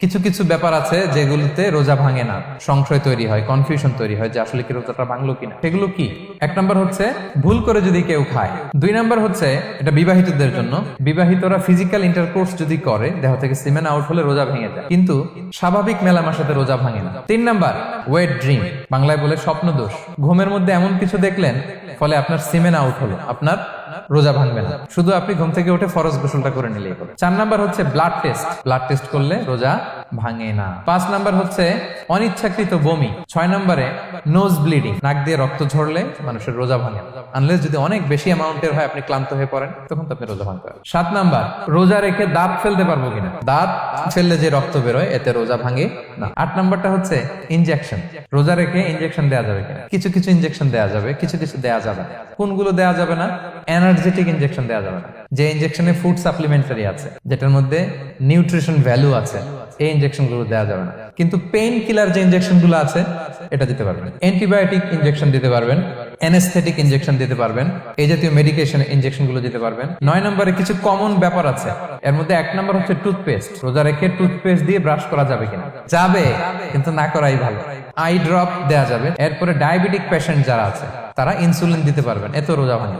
কিছু কিছু ব্যাপার আছে যেগুলোতে রোজা ভাঙে না, সংশয় তৈরি হয়, কনফিউশন তৈরি হয় যে আসলে কি রোজাটা ভাঙলো কিনা। সেগুলো কি? এক নাম্বার হচ্ছে ভুল করে যদি কেউ খায়। দুই নাম্বার হচ্ছে এটা বিবাহিতদের জন্য, বিবাহিতরা ফিজিক্যাল ইন্টারকোর্স যদি করে দেহ থেকে সিমেন আউট হলে রোজা ভেঙে যায়, কিন্তু স্বাভাবিক মেলামেশাতে রোজা ভাঙে না। তিন নাম্বার ওয়েট ড্রিম, বাংলায় বলে স্বপ্ন দোষ। ঘুমের মধ্যে এমন কিছু দেখলেন ফলে আপনার সিমেন আউট হলো, আপনার রোজা ভাঙবে না, শুধু আপনি ঘুম থেকে উঠে ফরজ গোসলটা করে নিলেই হবে। চার নাম্বার হচ্ছে ব্লাড টেস্ট, ব্লাড টেস্ট করলে রোজা ভাঙে না। পাঁচ নাম্বার হচ্ছে অনিচ্ছাকৃত বমি। ছয় নাম্বারে নোজ ব্লিডিং, নাক দিয়ে রক্ত ঝরলে মানুষের রোজা ভাঙে না, আনলেস যদি অনেক বেশি অ্যামাউন্টের হয়, আপনি ক্লান্ত হয়ে পড়েন, তখন তো আপনি রোজা ভাঙতে পারেন। সাত নাম্বার রোজা রেখে দাঁত ফেলতে পারবো কিনা, দাঁত ফেললে যে রক্ত বেরোয় এতে রোজা ভাঙে না। আট নাম্বারটা হচ্ছে ইনজেকশন, রোজা রেখে ইনজেকশন দেওয়া যাবে কিনা। কিছু কিছু ইনজেকশন দেওয়া যাবে, কিছু কিছু দেওয়া যাবে না। কোনগুলো দেওয়া যাবে না? এনার্জেটিক ইনজেকশন দেওয়া যাবে না, যে ইনজেকশনে ফুড সাপ্লিমেন্টারি আছে, যেটার মধ্যে নিউট্রিশন ভ্যালু আছে, এই ইনজেকশন গুলো দেওয়া যাবে না। কিন্তু পেইন কিলার যে ইনজেকশন গুলো আছে এটা দিতে পারবেন। অ্যান্টিবায়োটিক ইনজেকশন দিতে পারবেন, অ্যানেস্থেটিক ইনজেকশন দিতে পারবেন, এই জাতীয় মেডিকেশন ইনজেকশন গুলো দিতে পারবেন। নয় নম্বরে কিছু কমন ব্যাপার আছে, এর মধ্যে এক নম্বর হচ্ছে টুথপেস্ট। রোজা রেখে টুথপেস্ট দিয়ে ব্রাশ করা যাবে কিনা? যাবে, কিন্তু না করাই ভালো। আই ড্রপ দেওয়া যাবে। এরপরে ডায়াবেটিক পেশেন্ট যারা আছে তারা ইনসুলিন দিতে পারবেন, এত রোজা ভাঙে।